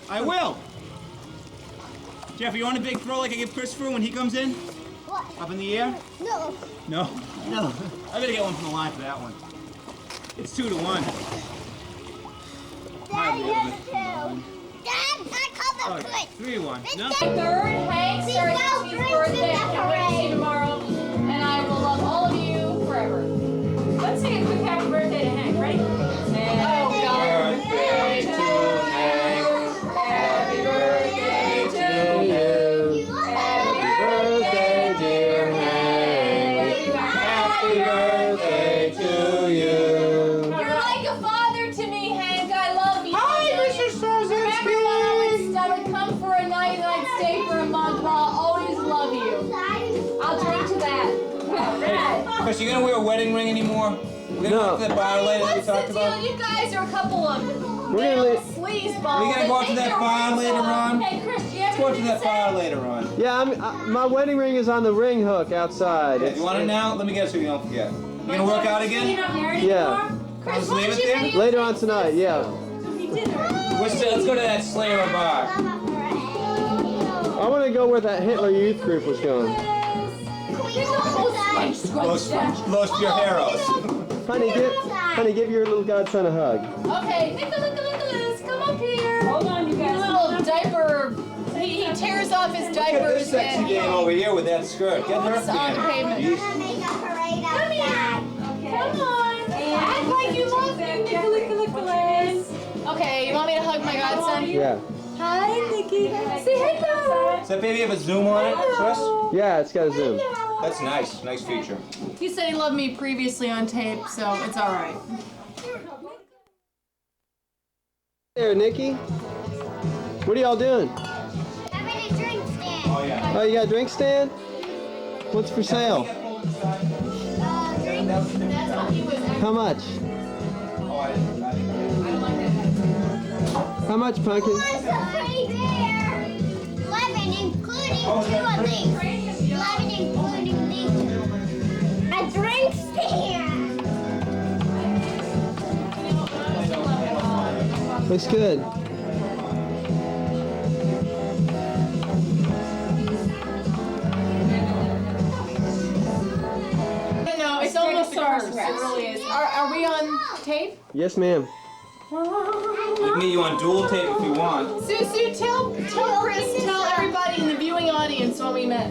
I will. Jeff, you want a big throw like I give Christopher when he comes in? What? Up in the air? No. No? No. I better get one from the line for that one. It's 2 to 1. Daddy has a 2. Dad, I called the Okay, 3 to 1. No? Third, Hank starts his birthday. I can't wait to see you tomorrow. And I will love all of you forever. Let's sing a quick happy birthday to Hank. Ready? Happy birthday to Hank. Happy birthday to you. Happy birthday, dear Hank. Happy birthday to you. You're like a father to me, Hank. I love you. Hi, Mr. Suzy. Remember when I would come for a night and I'd stay for a month, but I'll always love you. I'll drink to that. Chris, you gonna wear a wedding ring anymore? We're gonna go to the bar later that we What's the talked deal? about? You guys are a couple of sleazeballs. We gotta go out to that bar later on. Hey, Chris, do you have Let's go out to anything that bar later on. Yeah, my wedding ring is on the ring hook outside. Yeah, you want it now? Let me guess so you don't forget. You gonna work out again? You're not married Yeah. anymore? Chris, Let's why leave don't it you there? video- Later on tonight, yeah. Let's go to that Slayer bar. I want to go where that Hitler Youth group was going. Los Viajeros. Honey, give your little godson a hug. Okay, Nicholas, come up here. Hold on, you guys. Little diaper. He tears off his Look at diapers this sexy and game over here with that skirt. Get her It's on the pavement. Jeez. Come on. Act like you love him, Nicholas. Okay, you want me to hug my godson? Yeah. Hi, Nikki. Say hello. Does that baby have a zoom on it, Chris? Yeah, it's got a zoom. That's nice. Nice feature. He said he loved me previously on tape, so it's all right. There, Nikki. What are y'all doing? Having a drink stand. Oh, yeah. Oh, you got a drink stand? What's for sale? Drink. That's what he was. How much? Oh, I didn't. I don't like that. How much, Pumpkin? What's right there? 11, including 2 of these. 11, including these. A drink stand. Looks good. No, it's almost ours. It really is. Are we on tape? Yes, ma'am. We can get you on dual tape if you want. Suzu, tell everybody in the viewing audience when we met.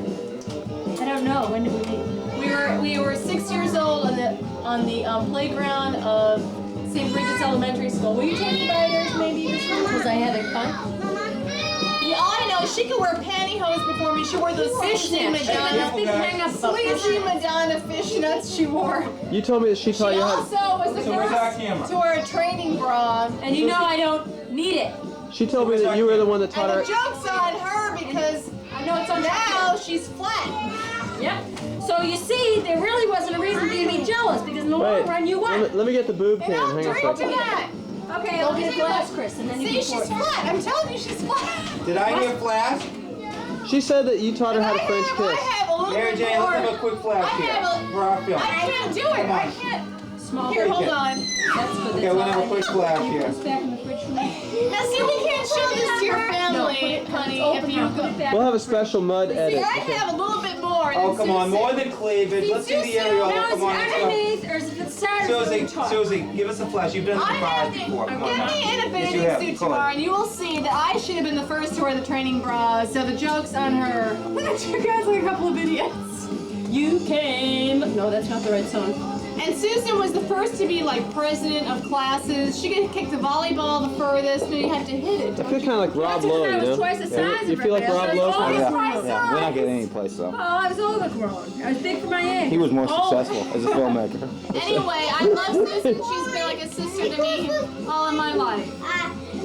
I don't know. When did we meet? We were 6 years old on the playground of St. Bridget's Elementary School. Will you take the writers maybe this one? Was I having fun? Yeah, I know. She could wear pantyhose before me. She wore those sleazy Madonna, sleazy Madonna fishnets she wore. You told me that she She taught you how also was the So where's our first camera? to wear a training bra. And you know I don't need it. She told me that you were the one that taught And her. the joke's on her because I know it's on now she's flat. Yep. So you see, there really wasn't a reason for you to be jealous because in the long Wait, run you won. let me get the boob Hey, cam. don't Hang on a drink to second. that. Okay, I'll get a glass, Chris, and then you See, can she's pour it. flat. I'm telling you, she's flat. Did I hear flash? She said that you taught her how to French I kiss. have a little Mary bit Jane, more. let's have a quick flash I here have a- for our film. I can't do it. I can't. Small Here, hold on. That's good. Okay, we'll have a quick flash here. It's back in the fridge for me. Now, see, we can't show this to your family, honey, if you go. We'll have a special mud See, edit. I have a little bit more. Oh, come on, more than cleavage. Let's see the areola. Now Come is on, it let's go. underneath or is it the start of the top? Suzy, give us a flash. You've done I some bars have the, before. Come on get now. me in a Yes, you bathing have. suit Come on. tomorrow, and you will see that I should have been the first to wear the training bra, so the joke's on her. Look at you guys like a couple of idiots. You came. No, that's not the right song. And Susan was the first to be like president of classes. She could kick the volleyball the furthest, but you had to hit it. I feel kind of like Rob That's because Lowe, I you was know? twice the size You of feel like everybody Rob else. I Lowe? was Yeah, always my yeah, we're not size. getting any place though. Oh, I was overgrown. I was big for my age. He was more Oh. successful as a filmmaker. Anyway, I love Susan. She's been like a sister to me all of my life.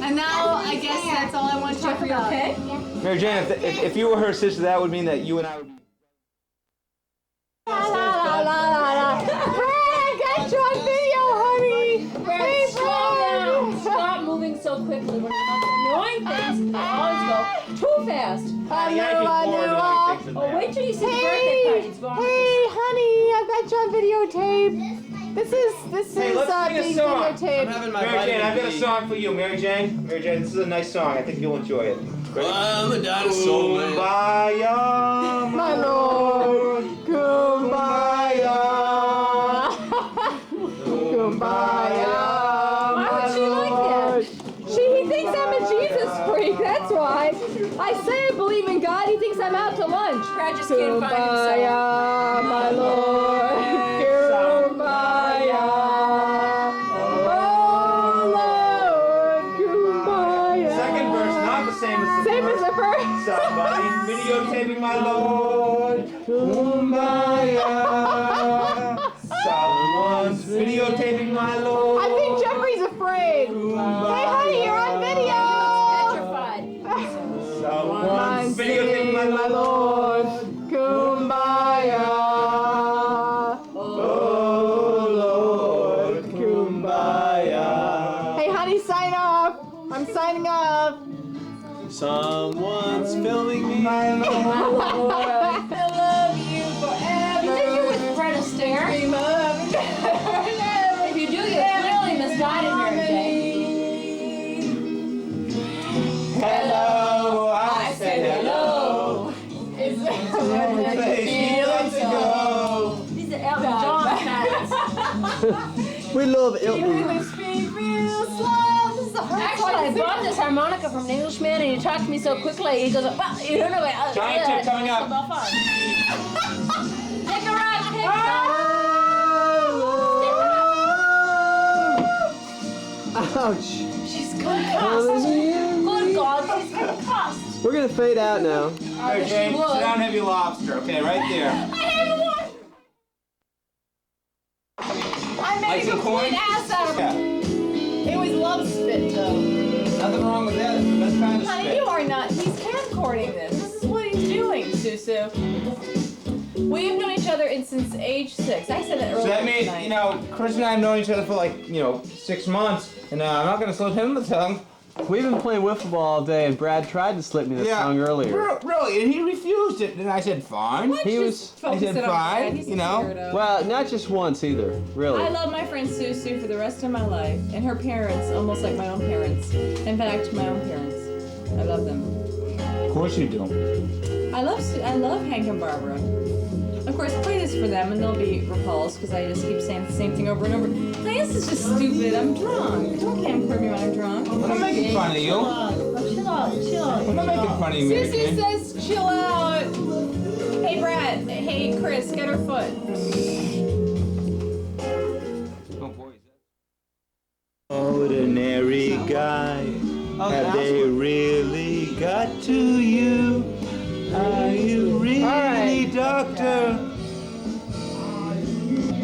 And now I guess that's all I want to talk Jeffrey, about. okay? Mary Jane, if you were her sister, that would mean that you and I would be. La la la la la. Frank, I got video, honey. Hey, Slow down. Stop moving so quickly. When you're not annoying things, I always go too fast. Honey, I can more annoying things than Oh, that. wait till you see the birthday party. It's going Hey, honey, I've got you on videotape. This is Hey, let's sing a being song. videotaped. I'm having my Mary Jane, I've got a vitamin D. song for you, Mary Jane. Mary Jane, this is a nice song. I think you'll enjoy it. Ready? I'm a dinosaur man. Kumbaya, My Lord, Kumbaya, Kumbaya, Why would she like that? He thinks I'm a Jesus freak, that's why. I say I believe in God, he thinks I'm out to lunch. Brad just can't find himself. Kumbaya, my Lord, Kumbaya, oh Lord, Kumbaya. Second verse, not the same as the Same as first. the first. Somebody videotaping my Lord. Kumbaya. Someone's videotaping my Lord. I think Jeffrey's afraid. Hey honey, you're on video. Petrified. Someone's videotaping my Lord. Kumbaya. Oh Lord, Kumbaya. Hey honey, sign off. I'm signing off. Someone's filming me. My Lord. I love you forever. You think you would Fred Astaire? If you do, you clearly misguided Mary Jane. Hello, I said hello. He lets it go. These are Elton John fans. We love Elton. Actually, I bought this harmonica from an Englishman, and he talked to me so quickly. He goes, "Well, you don't know what." Giant tip coming up. Take a ride, pick Ouch. She's concussed. Good God, she's concussed. We're gonna fade out now. Mary Jane, sit down, have your lobster, okay, right there. I made a some complete corn? ass out of Yeah. It was love spit though. Nothing wrong with that. It's the best kind of Honey, spit. you are not. He's camcording this. This is what he's doing, Susu. We've known each other since age 6. I said that earlier So that means, tonight. you know, Chris and I have known each other for like, 6 months, and I'm not gonna slip him the tongue. We've been playing wiffle ball all day, and Brad tried to slip me the tongue earlier. Really, and he refused it, and I said, fine. He was. I said, fine, He's a you know. weirdo. Well, not just once either, really. I love my friend Susu for the rest of my life, and her parents almost like my own parents. In fact, my own parents. I love them. Of course you do. I love Hank and Barbara. Of course, I play this for them, and they'll be repulsed because I just keep saying the same thing over and over. Hey, this is just stupid. I'm drunk. Don't camcord me when I'm drunk. I'm not making fun of you. Chill out. I'm not making fun of you, Mary Susu Jane. says, chill out. Hey, Brad. Hey, Chris, get her foot. Oh, boy. Ordinary guy, have they really got to you? Are you really, right. doctor?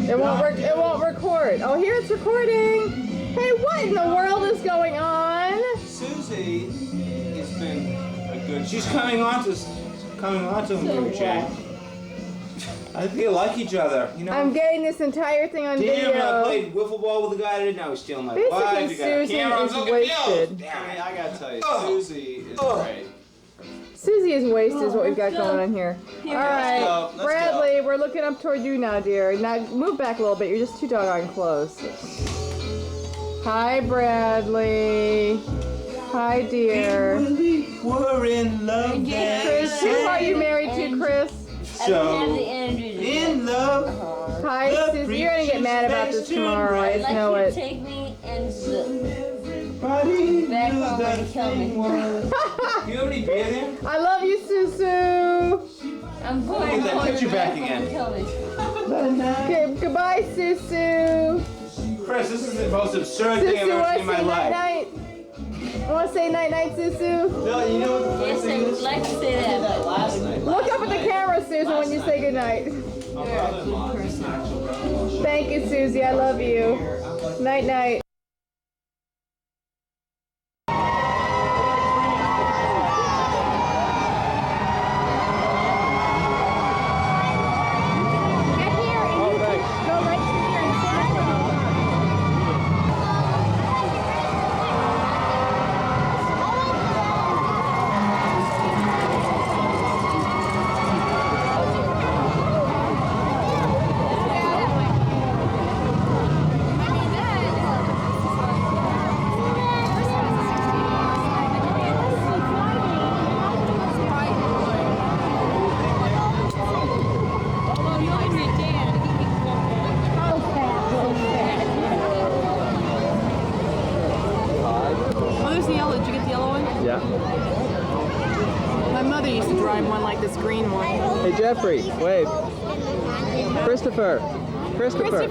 It won't record. Oh, here it's recording. Hey, what in the world is going on? Suzy has been a good. She's coming on to Mary Jane. I feel like each other, you know. I'm getting this entire thing on Damn, I video. played wiffle ball with a guy that didn't know he was stealing my Basically, wife. You got a Susan camera, I'm is looking wasted. at you. Damn it. I gotta tell you, Oh. Suzy is Oh. great. Suzy is wasted is what we've got going on here. All right, go, let's Bradley, we're looking up toward you now, dear. Now move back a little bit. You're just too doggone close. Hi, Bradley. Hi, dear. We're in love. Chris, who are you married to, Chris? So, energy. in love. Hi, Suzy. You're gonna get mad about this tomorrow. I just know it. Take me and Buddy, back home and kill me. you have any beer there? I love you, Susu. I'm going Get that home picture and back home again. and kill me. Okay, goodbye, Susu. Chris, this is the most absurd thing I've Susu, ever wanna seen in my say life. night-night? Wanna say night-night, Susu? No, you know what the funny Yes, thing I would is? like to say that. That last night. Look up at the camera, Susan, when you say goodnight. My brother-in-law. Thank you, Susie. I love you. Night-night. Yeah. My mother used to drive one like this green one. Hey, Jeffrey, wave. Christopher. Christopher.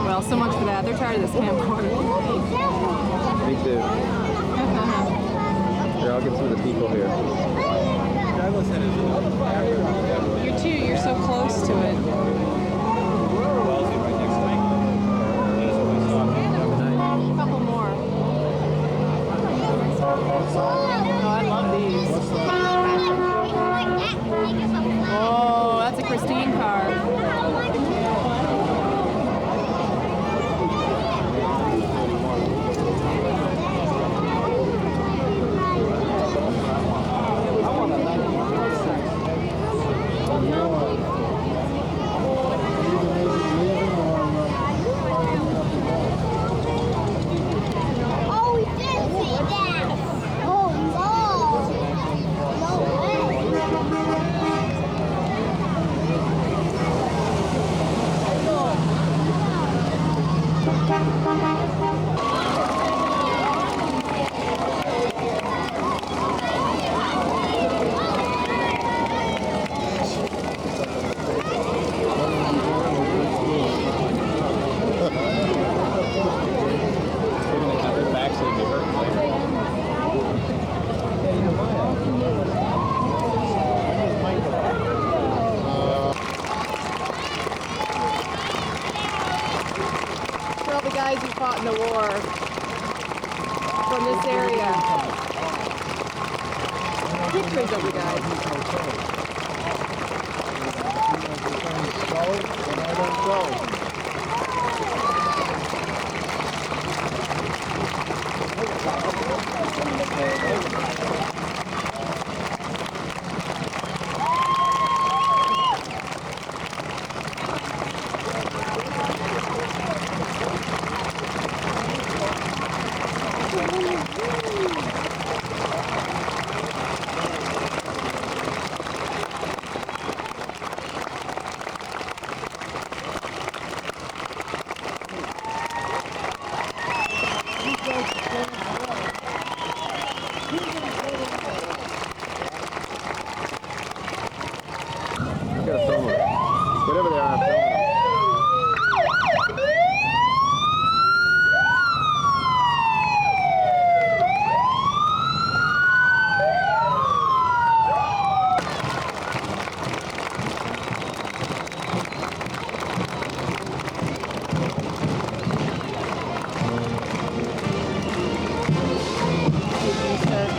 Well, so much for that. They're tired of this camcorder. Me too. Here, I'll get some of the people here. You're so close to it. A couple more. Oh, I love these. Oh, that's a Christine car. Oh, we did see that. Oh, no. No way. For all the guys who fought in the war from this area. Pictures of the guys. I gotta film them. Whatever they are, I'm filming them.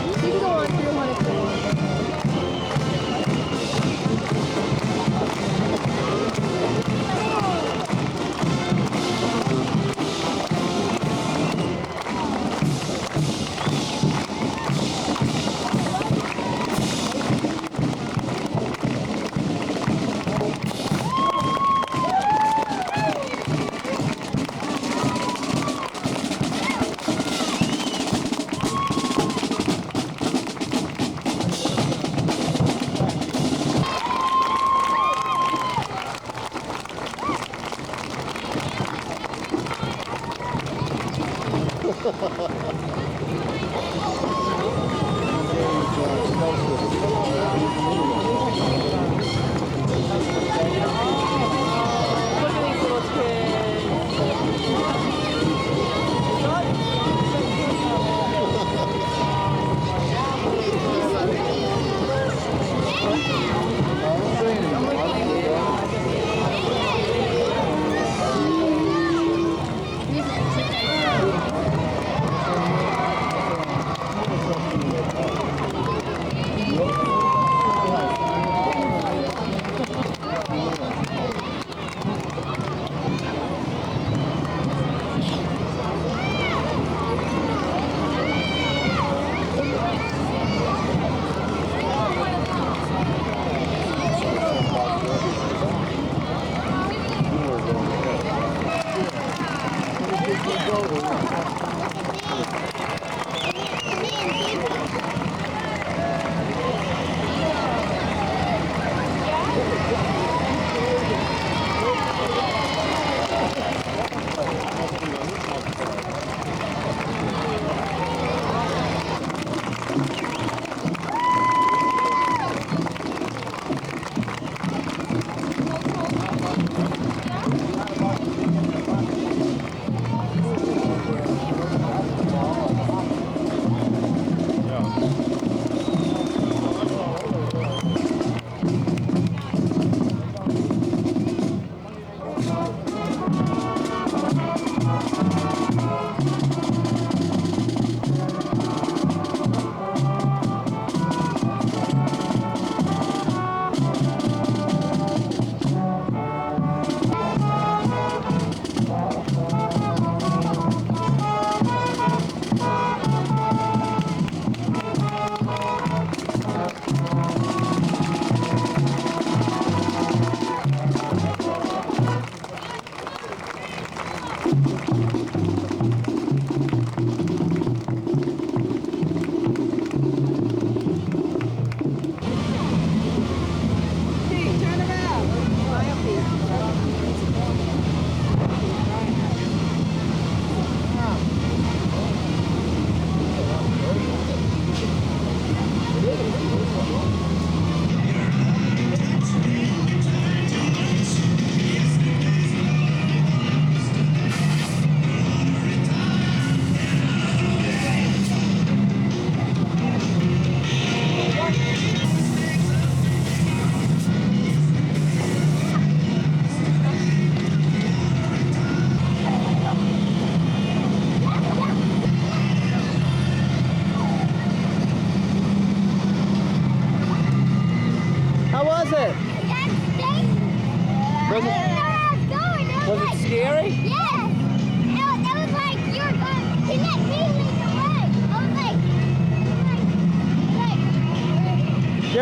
You can go on through one of things. Look at these little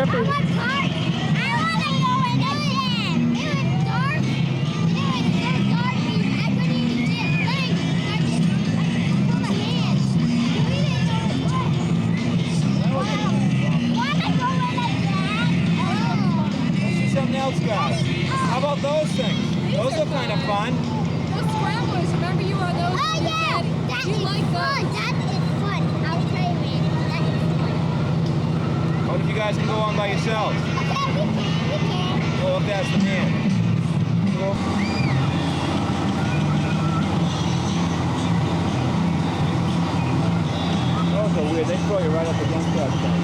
careful. I want to go in again. It was dark. It was so dark I couldn't even see a thing. I put my hands. We didn't know what. Wow. Want to go in again? Let's do something else, guys. How about those things? Those are kind of fun. Those scramblers, remember you were on those? Oh yeah, that You is like fun. those? That is fun. I'll tell you, man. That is fun. What if you guys can go on by yourselves? Okay, we can. Well, if that's the man. Those are weird. They throw you right up against that thing.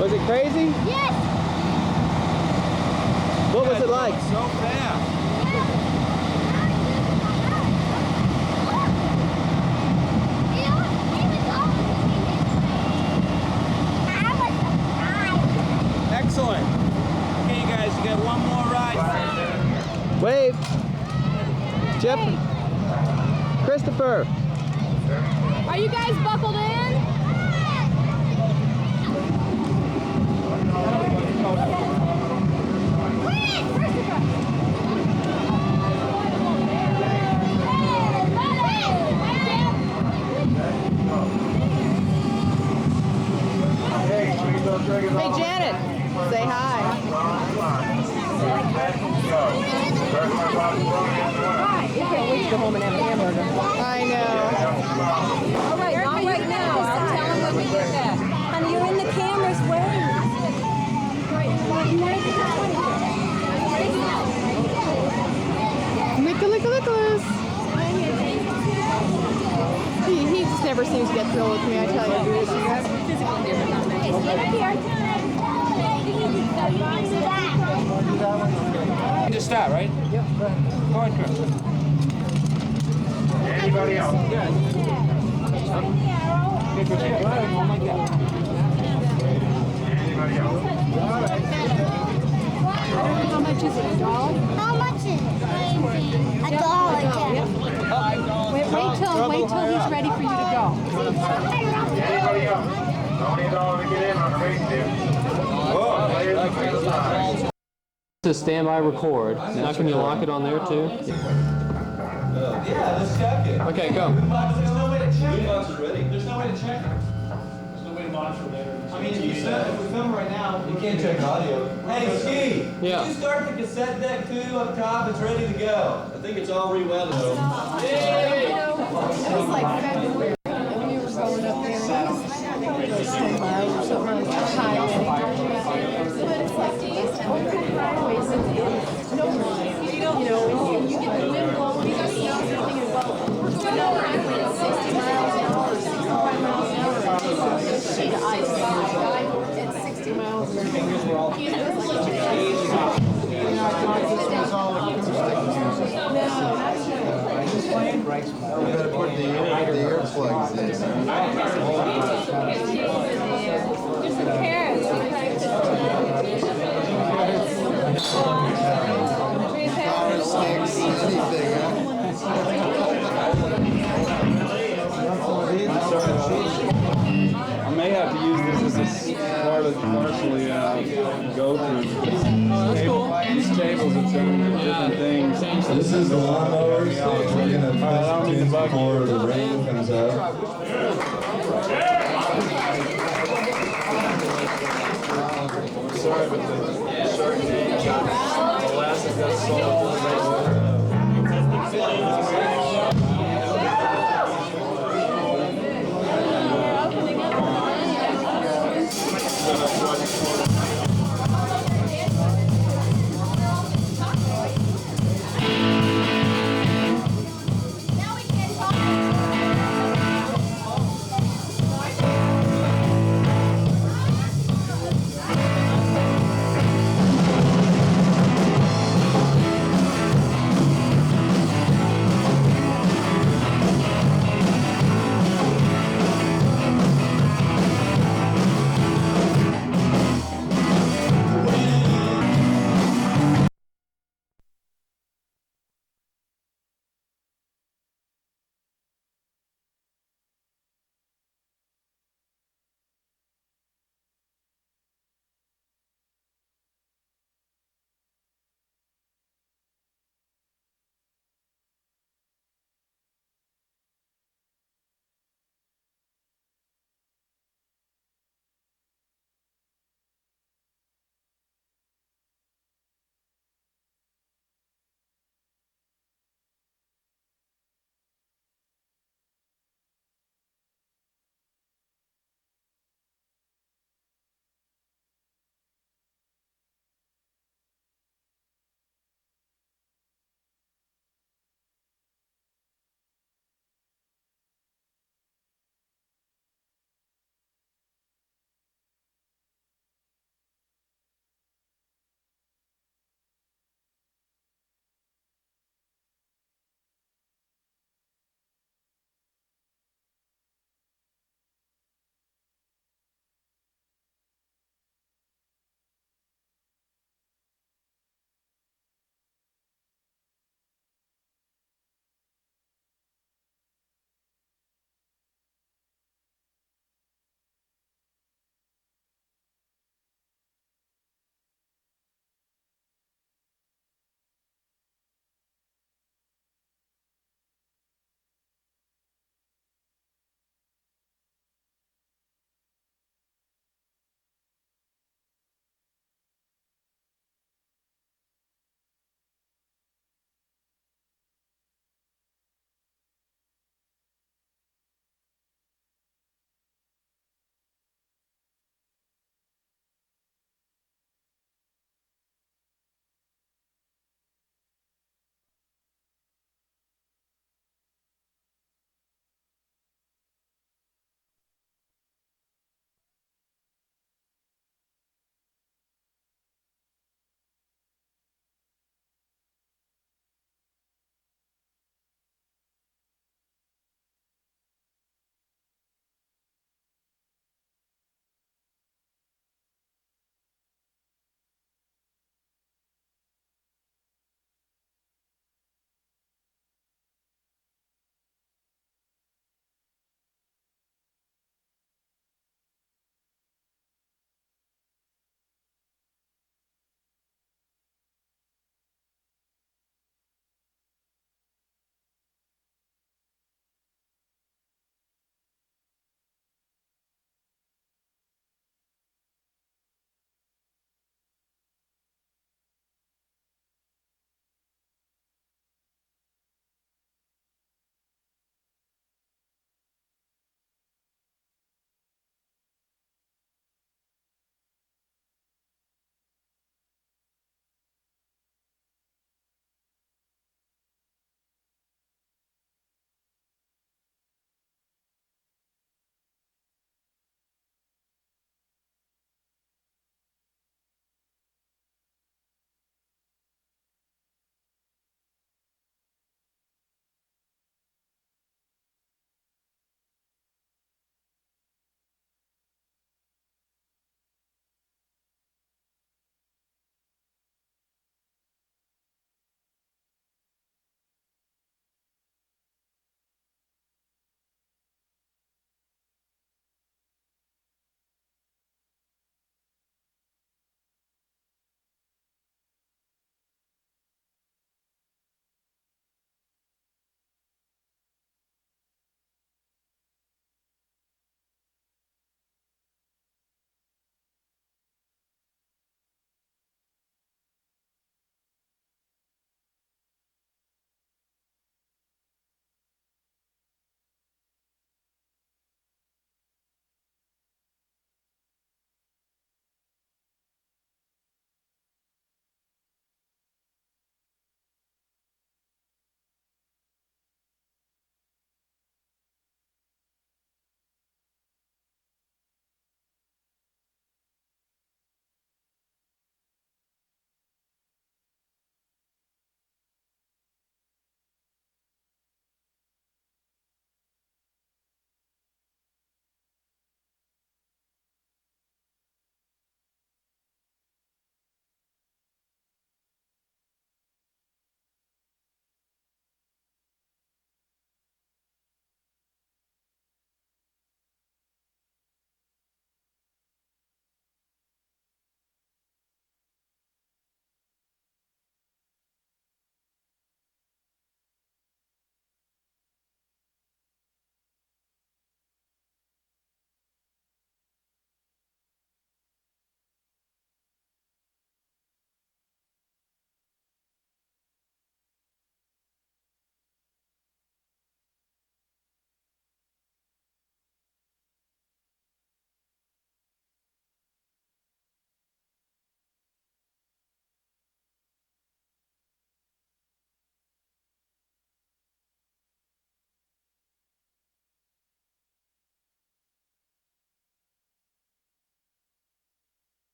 Was it crazy? Yes. What was it like? So fast. Excellent. Okay, guys, you got one more ride. Wave. Jeff. Christopher. Are you guys buckled in? Hey, Janet, say hi. You can't wait to go home and have a hamburger. I know. All right, not right now. I'll tell them when we get back. Honey, you're in the camera's way. Nicholas. He just never seems to get thrilled with me, I tell you. Just start, right? Yep. Go ahead, Chris. Anybody else? Okay, Chris, go ahead. Oh my God. Anybody else? How much is it? $1? How much is it? $1, yeah. Wait till he's ready for you to go. Anybody else? $20 to get in on the race. To standby record. Now can you lock it on there too? Yeah, let's check it. Okay, go. There's no way to check it. There's no way to check it. There's no way to monitor later. I mean, if we film right now, you can't check audio. Hey, Ski! Yeah. Did you start the cassette deck too up top? It's ready to go. I think it's all rewelded. Yay! It was like February, and we were going up there. Probably like 10 miles or something on the highway. But it's like these highways, no road. You know, and you get the wind blowing, you got to know something about. We're going over at 60 miles an hour, 65 miles an hour. Sheet of ice, guy at 60 miles an hour. Fingers were all. We gotta put the earplugs in. There's some carrots. Power sticks, anything, huh? I may have to use this as a partially go through. These tables have done different things. This is the lawnmowers. We're gonna push the tunes before the rain comes up.